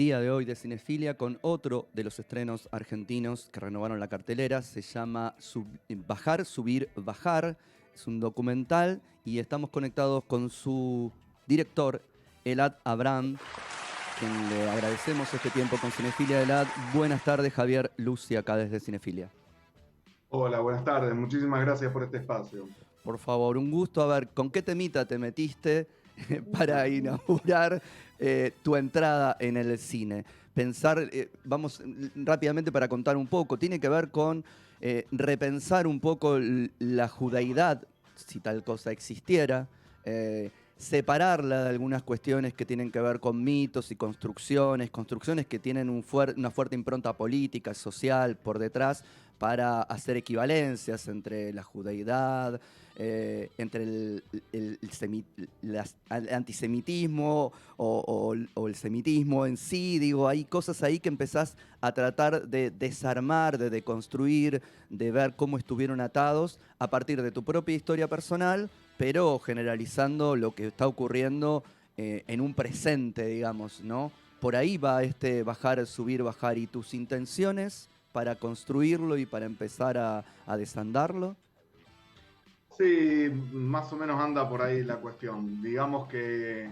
día de hoy de Cinefilia con otro de los estrenos argentinos que renovaron la cartelera. Se llama Bajar, Subir, Bajar. Es un documental y estamos conectados con su director, Elad Abraham, quien le agradecemos este tiempo con Cinefilia. Elad, buenas tardes. Javier Lucy acá desde Cinefilia. Hola, buenas tardes. Muchísimas gracias por este espacio. Por favor, un gusto. A ver, ¿con qué temita te metiste para inaugurar tu entrada en el cine? Pensar, vamos rápidamente para contar un poco, tiene que ver con repensar un poco la judaidad, si tal cosa existiera, separarla de algunas cuestiones que tienen que ver con mitos y construcciones que tienen una fuerte impronta política, social por detrás, para hacer equivalencias entre la judaidad, entre el antisemitismo o el semitismo en sí. Digo, hay cosas ahí que empezás a tratar de desarmar, de deconstruir, de ver cómo estuvieron atados a partir de tu propia historia personal, pero generalizando lo que está ocurriendo en un presente, digamos, ¿no? Por ahí va este bajar, subir, bajar, y tus intenciones para construirlo y para empezar a desandarlo. Sí, más o menos anda por ahí la cuestión. Digamos que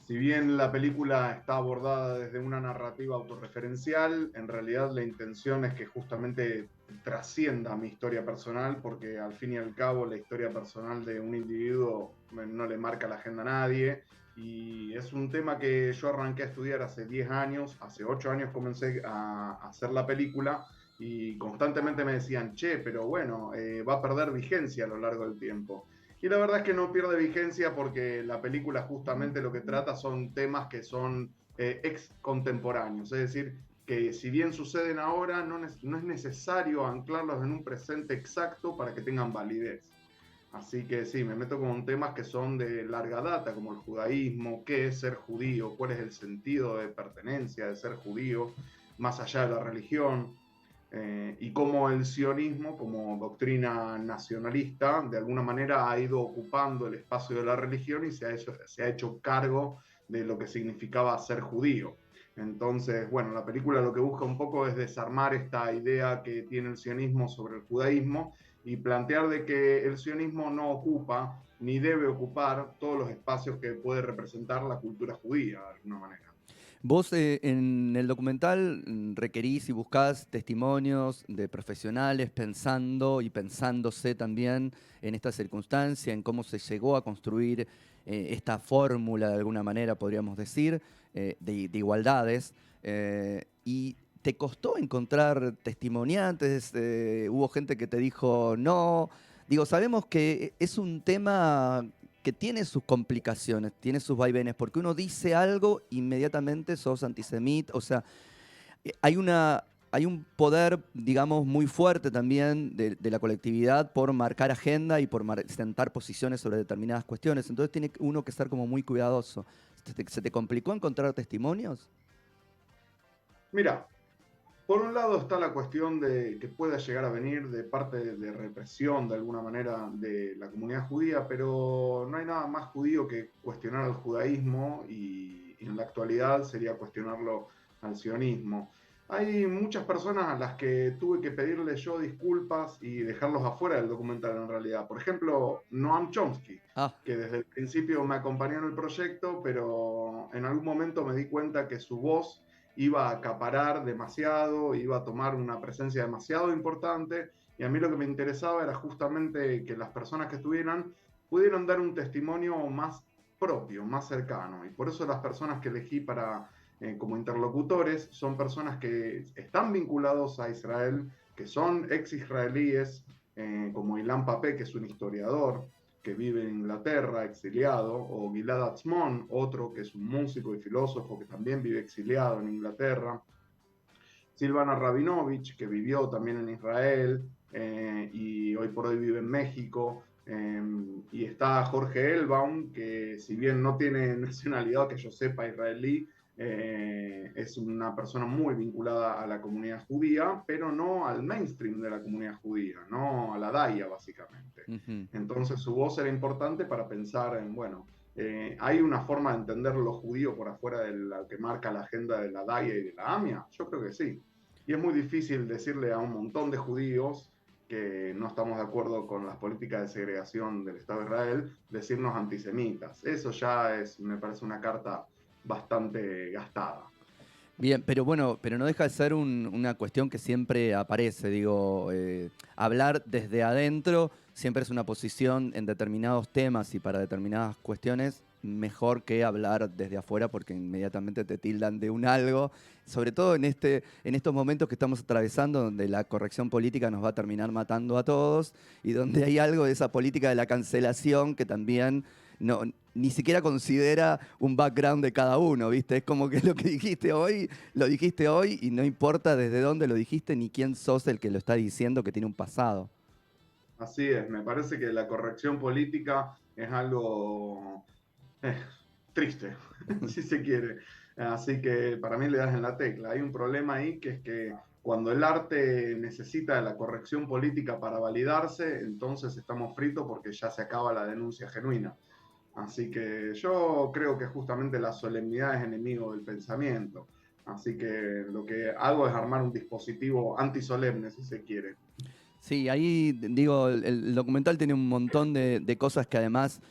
si bien la película está abordada desde una narrativa autorreferencial, en realidad la intención es que justamente trascienda mi historia personal, porque al fin y al cabo la historia personal de un individuo no le marca la agenda a nadie. Y es un tema que yo arranqué a estudiar hace 10 años, hace 8 años comencé a hacer la película y constantemente me decían, che, pero bueno, va a perder vigencia a lo largo del tiempo. Y la verdad es que no pierde vigencia porque la película justamente lo que trata son temas que son ex contemporáneos, es decir, que si bien suceden ahora, no es necesario anclarlos en un presente exacto para que tengan validez. Así que sí, me meto con temas que son de larga data, como el judaísmo, qué es ser judío, cuál es el sentido de pertenencia de ser judío, más allá de la religión, y cómo el sionismo, como doctrina nacionalista, de alguna manera ha ido ocupando el espacio de la religión y se ha hecho cargo de lo que significaba ser judío. Entonces, bueno, la película lo que busca un poco es desarmar esta idea que tiene el sionismo sobre el judaísmo y plantear de que el sionismo no ocupa ni debe ocupar todos los espacios que puede representar la cultura judía, de alguna manera. Vos en el documental requerís y buscás testimonios de profesionales pensando y pensándose también en esta circunstancia, en cómo se llegó a construir esta fórmula, de alguna manera podríamos decir, de igualdades. Y te costó encontrar testimoniantes. Hubo gente que te dijo no. Digo, sabemos que es un tema que tiene sus complicaciones, tiene sus vaivenes, porque uno dice algo, inmediatamente sos antisemita. O sea, hay un poder, digamos, muy fuerte también de la colectividad por marcar agenda y por sentar posiciones sobre determinadas cuestiones. Entonces tiene uno que estar como muy cuidadoso. ¿Se te complicó encontrar testimonios? Mira, por un lado está la cuestión de que pueda llegar a venir de parte de represión de alguna manera de la comunidad judía, pero no hay nada más judío que cuestionar al judaísmo y en la actualidad sería cuestionarlo al sionismo. Hay muchas personas a las que tuve que pedirles yo disculpas y dejarlos afuera del documental en realidad. Por ejemplo, Noam Chomsky, Ah, que desde el principio me acompañó en el proyecto, pero en algún momento me di cuenta que su voz iba a acaparar demasiado, iba a tomar una presencia demasiado importante, y a mí lo que me interesaba era justamente que las personas que estuvieran pudieran dar un testimonio más propio, más cercano, y por eso las personas que elegí para como interlocutores son personas que están vinculados a Israel, que son ex israelíes, como Ilan Pappé, que es un historiador, que vive en Inglaterra, exiliado, o Gilad Atzmon, otro que es un músico y filósofo que también vive exiliado en Inglaterra, Silvana Rabinovich, que vivió también en Israel y hoy por hoy vive en México, y está Jorge Elbaum, que si bien no tiene nacionalidad que yo sepa israelí, es una persona muy vinculada a la comunidad judía, pero no al mainstream de la comunidad judía, no a la DAIA básicamente. ujú. Entonces su voz era importante para pensar en, bueno, ¿Hay una forma de entender lo judío por afuera de la que marca la agenda de la DAIA y de la AMIA? Yo creo que sí. Y es muy difícil decirle a un montón de judíos que no estamos de acuerdo con las políticas de segregación del Estado de Israel, decirnos antisemitas. Eso ya es, me parece, una carta bastante gastada. Bien, pero bueno, pero no deja de ser una cuestión que siempre aparece. Digo, hablar desde adentro siempre es una posición en determinados temas y para determinadas cuestiones mejor que hablar desde afuera porque inmediatamente te tildan de un algo, sobre todo en estos momentos que estamos atravesando donde la corrección política nos va a terminar matando a todos y donde hay algo de esa política de la cancelación que también no, ni siquiera considera un background de cada uno, ¿viste? Es como que lo que dijiste hoy, lo dijiste hoy y no importa desde dónde lo dijiste ni quién sos el que lo está diciendo que tiene un pasado. Así es, me parece que la corrección política es algo eh, triste, si se quiere. Así que para mí le das en la tecla. Hay un problema ahí que es que cuando el arte necesita de la corrección política para validarse, entonces estamos fritos porque ya se acaba la denuncia genuina. Así que yo creo que justamente la solemnidad es enemigo del pensamiento. Así que lo que hago es armar un dispositivo antisolemne, si se quiere. Sí, ahí digo, el documental tiene un montón de cosas que además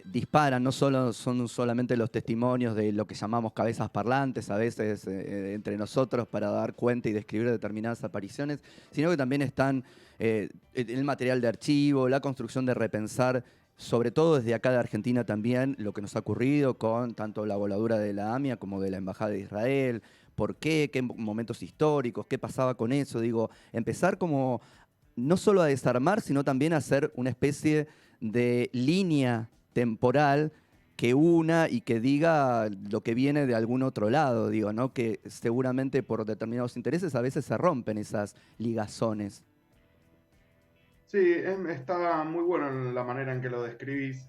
disparan, no solo son solamente los testimonios de lo que llamamos cabezas parlantes a veces entre nosotros para dar cuenta y describir determinadas apariciones, sino que también están el material de archivo, la construcción de repensar, sobre todo desde acá de Argentina también, lo que nos ha ocurrido con tanto la voladura de la AMIA como de la Embajada de Israel, por qué momentos históricos, qué pasaba con eso, digo, empezar como no solo a desarmar, sino también a hacer una especie de línea temporal que una y que diga lo que viene de algún otro lado, digo, ¿no? Que seguramente por determinados intereses a veces se rompen esas ligazones. Sí, está muy bueno la manera en que lo describís,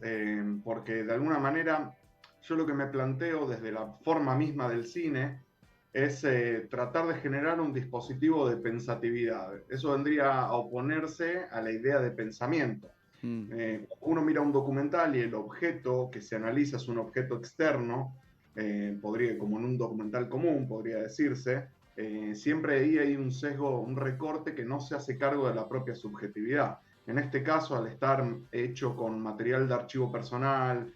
porque de alguna manera yo lo que me planteo desde la forma misma del cine es tratar de generar un dispositivo de pensatividad. Eso vendría a oponerse a la idea de pensamiento. Mm. Uno mira un documental y el objeto que se analiza es un objeto externo, podría, como en un documental común, podría decirse, siempre ahí hay un sesgo, un recorte que no se hace cargo de la propia subjetividad. En este caso, al estar hecho con material de archivo personal,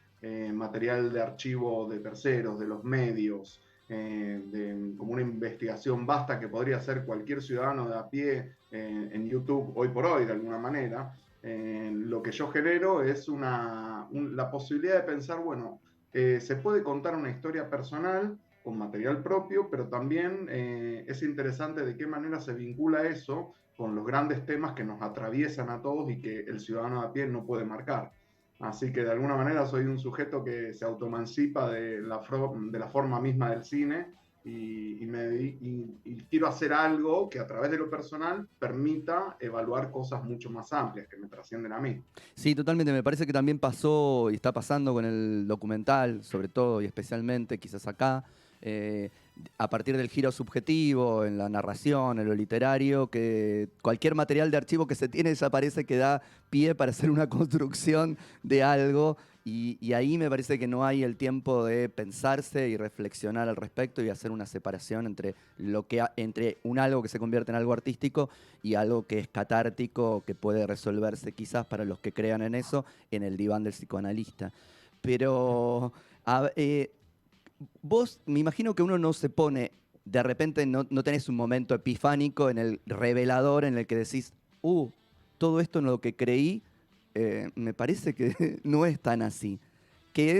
material de archivo de terceros, de los medios, como una investigación vasta que podría hacer cualquier ciudadano de a pie en YouTube hoy por hoy, de alguna manera, lo que yo genero es la posibilidad de pensar, bueno, se puede contar una historia personal con material propio, pero también es interesante de qué manera se vincula eso con los grandes temas que nos atraviesan a todos y que el ciudadano de a pie no puede marcar. Así que de alguna manera soy un sujeto que se autoemancipa de la forma misma del cine y quiero hacer algo que a través de lo personal permita evaluar cosas mucho más amplias que me trascienden a mí. Sí, totalmente. Me parece que también pasó y está pasando con el documental, sobre todo y especialmente, quizás acá, eh, a partir del giro subjetivo en la narración, en lo literario, que cualquier material de archivo que se tiene ya parece que da pie para hacer una construcción de algo. Y ahí me parece que no hay el tiempo de pensarse y reflexionar al respecto y hacer una separación entre entre un algo que se convierte en algo artístico y algo que es catártico, que puede resolverse quizás para los que crean en eso, en el diván del psicoanalista. Pero vos, me imagino que uno no se pone, de repente no tenés un momento epifánico en el revelador en el que decís, todo esto en lo que creí, me parece que no es tan así.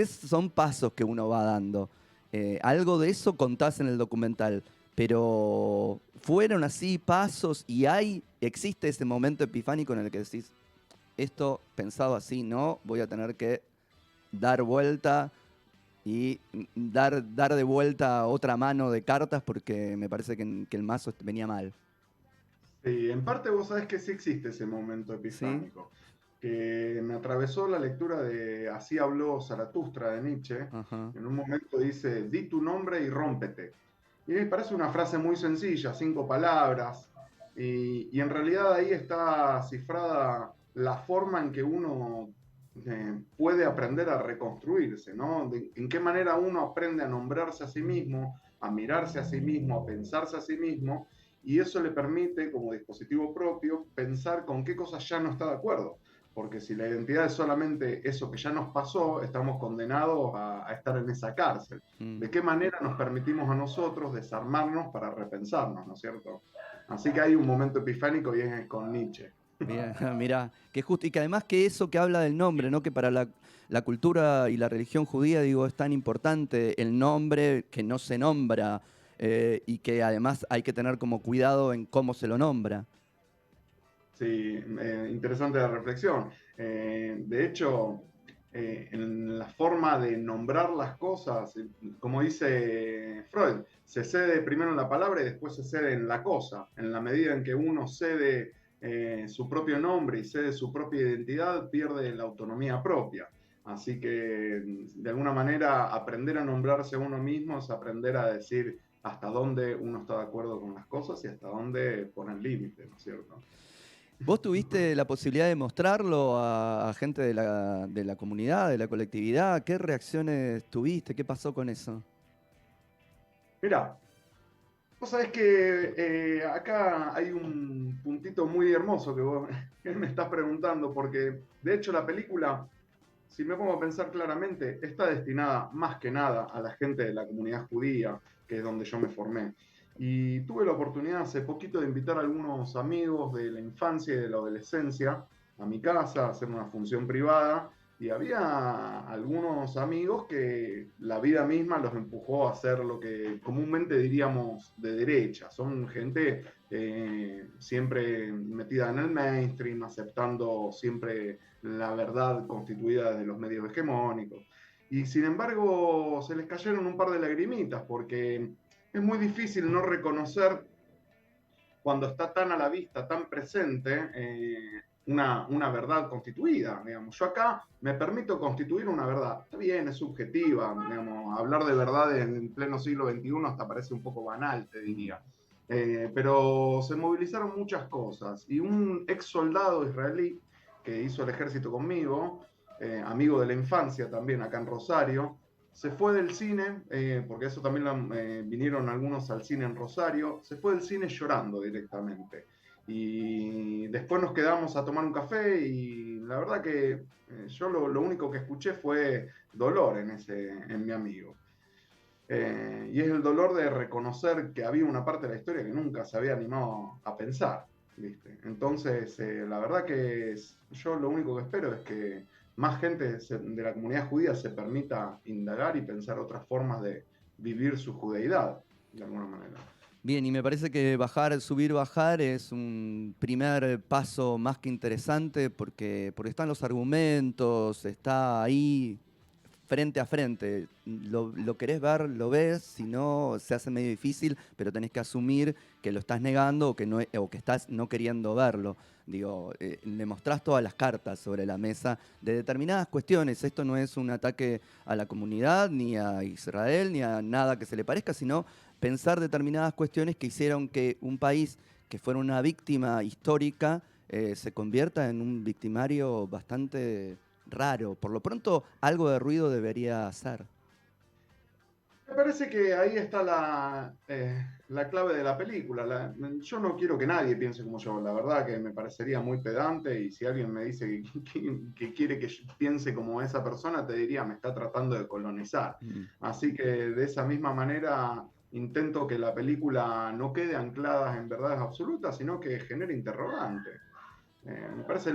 Son pasos que uno va dando. Algo de eso contás en el documental, pero fueron así pasos y existe ese momento epifánico en el que decís, esto pensado así, no, voy a tener que dar vuelta y dar de vuelta otra mano de cartas porque me parece que el mazo venía mal. Sí, en parte vos sabés que sí existe ese momento ¿Sí? epifánico, que me atravesó la lectura de Así habló Zaratustra de Nietzsche. Ajá. En un momento dice, di tu nombre y rómpete. Y me parece una frase muy sencilla, 5 palabras, y en realidad ahí está cifrada la forma en que uno puede aprender a reconstruirse, ¿no? En qué manera uno aprende a nombrarse a sí mismo, a mirarse a sí mismo, a pensarse a sí mismo, y eso le permite, como dispositivo propio, pensar con qué cosas ya no está de acuerdo. Porque si la identidad es solamente eso que ya nos pasó, estamos condenados a estar en esa cárcel. Mm. ¿De qué manera nos permitimos a nosotros desarmarnos para repensarnos, ¿no es cierto? Así que hay un momento epifánico y es con Nietzsche. Bien, mirá, que justo, y que además que eso que habla del nombre, ¿no? Que para la cultura y la religión judía, digo, es tan importante el nombre que no se nombra y que además hay que tener como cuidado en cómo se lo nombra. Sí, interesante la reflexión. De hecho, en la forma de nombrar las cosas, como dice Freud, se cede primero en la palabra y después se cede en la cosa. En la medida en que uno cede su propio nombre y cede su propia identidad, pierde la autonomía propia. Así que, de alguna manera, aprender a nombrarse a uno mismo es aprender a decir hasta dónde uno está de acuerdo con las cosas y hasta dónde poner límites, ¿no es cierto? ¿Vos tuviste la posibilidad de mostrarlo a gente de la comunidad, de la colectividad? ¿Qué reacciones tuviste? ¿Qué pasó con eso? Mira, vos sabés que acá hay un puntito muy hermoso que vos que me estás preguntando, porque de hecho la película, si me pongo a pensar claramente, está destinada más que nada a la gente de la comunidad judía, que es donde yo me formé. Y tuve la oportunidad hace poquito de invitar a algunos amigos de la infancia y de la adolescencia a mi casa, a hacer una función privada, y había algunos amigos que la vida misma los empujó a hacer lo que comúnmente diríamos de derecha. Son gente siempre metida en el mainstream, aceptando siempre la verdad constituida de los medios hegemónicos. Y sin embargo, se les cayeron un par de lagrimitas, porque es muy difícil no reconocer cuando está tan a la vista, tan presente, una verdad constituida, digamos. Yo acá me permito constituir una verdad. Está bien, es subjetiva, digamos, hablar de verdad en pleno siglo XXI hasta parece un poco banal, te Mm. diría. Pero se movilizaron muchas cosas y un ex soldado israelí que hizo el ejército conmigo, amigo de la infancia también acá en Rosario, se fue del cine, porque eso también vinieron algunos al cine en Rosario, se fue del cine llorando directamente. Y después nos quedamos a tomar un café y la verdad que yo lo único que escuché fue dolor en mi amigo. Y es el dolor de reconocer que había una parte de la historia que nunca se había animado a pensar, ¿viste? Entonces, la verdad que yo lo único que espero es que más gente de la comunidad judía se permita indagar y pensar otras formas de vivir su judeidad, de alguna manera. Bien, y me parece que bajar, subir, bajar es un primer paso más que interesante porque están los argumentos, está ahí frente a frente. Lo querés ver, lo ves, si no, se hace medio difícil, pero tenés que asumir que lo estás negando o que estás no queriendo verlo. Digo, le mostrás todas las cartas sobre la mesa de determinadas cuestiones. Esto no es un ataque a la comunidad, ni a Israel, ni a nada que se le parezca, sino pensar determinadas cuestiones que hicieron que un país que fuera una víctima histórica se convierta en un victimario bastante raro. Por lo pronto, algo de ruido debería hacer. Me parece que ahí está la clave de la película. Yo no quiero que nadie piense como yo. La verdad que me parecería muy pedante y si alguien me dice que quiere que yo piense como esa persona, te diría, me está tratando de colonizar. Mm. Así que de esa misma manera intento que la película no quede anclada en verdades absolutas, sino que genere interrogantes. Me parece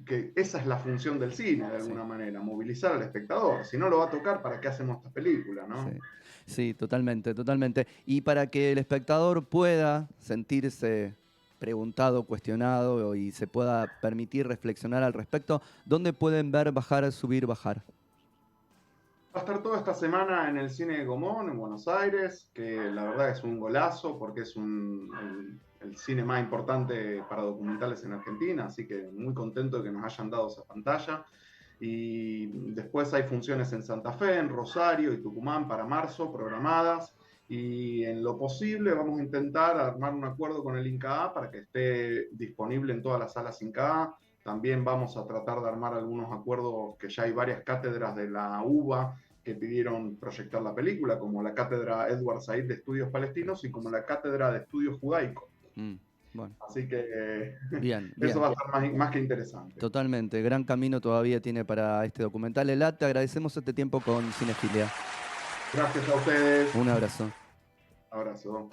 que esa es la función del cine, de Sí, alguna manera, movilizar al espectador. Si no lo va a tocar, ¿para qué hacemos esta película, sí. no? Sí, totalmente, totalmente. Y para que el espectador pueda sentirse preguntado, cuestionado y se pueda permitir reflexionar al respecto, ¿dónde pueden ver bajar, subir, bajar? Va a estar toda esta semana en el Cine de Gomón, en Buenos Aires, que la verdad es un golazo porque es el cine más importante para documentales en Argentina, así que muy contento de que nos hayan dado esa pantalla. Y después hay funciones en Santa Fe, en Rosario y Tucumán para marzo programadas. Y en lo posible vamos a intentar armar un acuerdo con el INCAA para que esté disponible en todas las salas INCAA, También vamos a tratar de armar algunos acuerdos, que ya hay varias cátedras de la UBA que pidieron proyectar la película, como la cátedra Edward Said de Estudios Palestinos y como la cátedra de Estudios Judaicos. Bueno, Así que bien, eso bien. va a estar más que interesante. Totalmente. Gran camino todavía tiene para este documental. Elad, te agradecemos este tiempo con Cinefilia. Gracias a ustedes. Un abrazo. Abrazo.